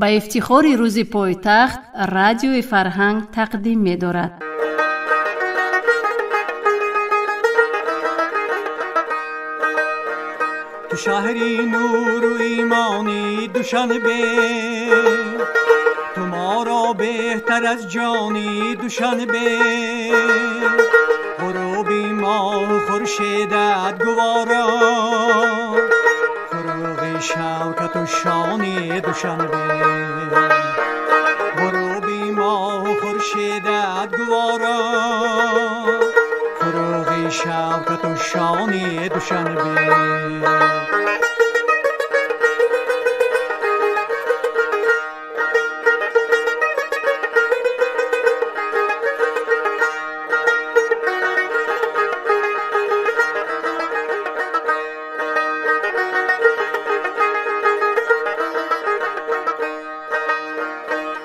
با افتخار روز پایتخت رادیوی فرهنگ تقدیم می دارد. تو شهری نور و ایمانی دوشنبه، تو ما را بهتر از جانی دوشنبه. غروبی ماه و خورشیدت گوارا، فروغ شوکت و شانی دوشنبه. غروبی ماه و خورشیدت گوارا، فروغ شوکت و شانی دوشنبه.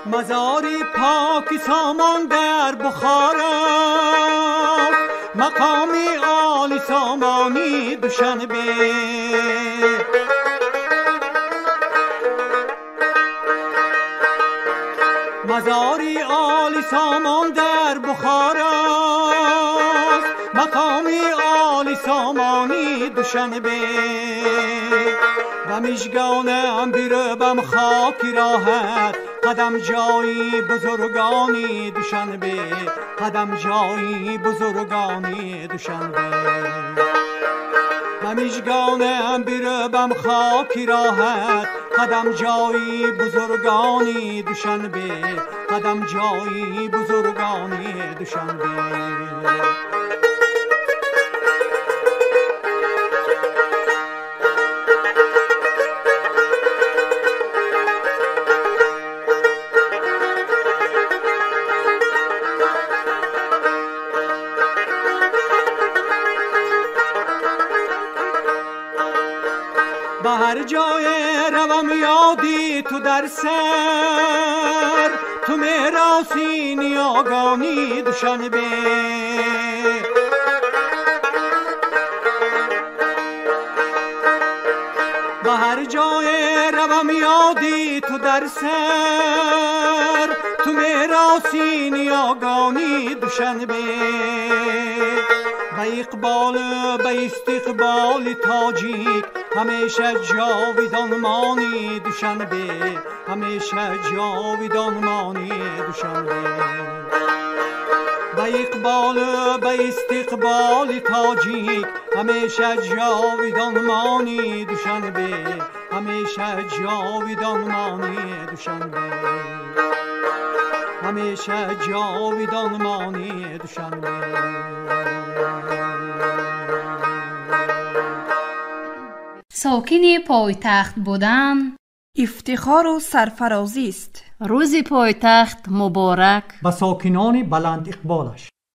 مزاری پاکی سامان در بخارا، مقامی عالی سامانی دوشنبه. مزاری عالی سامان در بخارا، مقامی عالی سامانی دوشنبه. و میشگانم بیربم خاکی راحت، قدم جایی بزرگانی دوشنبه. قدم جایی بزرگانی دوشنبه. و میشگانم بیربم خاکی راحت، قدم جایی بزرگانی دوشنبه. قدم جایی بزرگانی دوشنبه. به هر جای روم یادی تو در سر، تو میراسی نیاگانی دوشنبه. به هر جای روم یادی تو در سر، تو میراسی نیاگانی دوشنبه. به اقبال به استقبال تاجیک، همیشه جاویدان مانی دوشنبه. همیشه جاویدان مانی دوشنبه. به اقبال به استقبال تاجیک، همیشه جاویدان مانی دوشنبه. همیشه جاویدان مانی دوشنبه. همیشه جاویدان مانی دوشنبه. ساکن پایتخت بودن افتخار و سرفرازی است. روز پایتخت مبارک و ساکنان بلند اقبالش.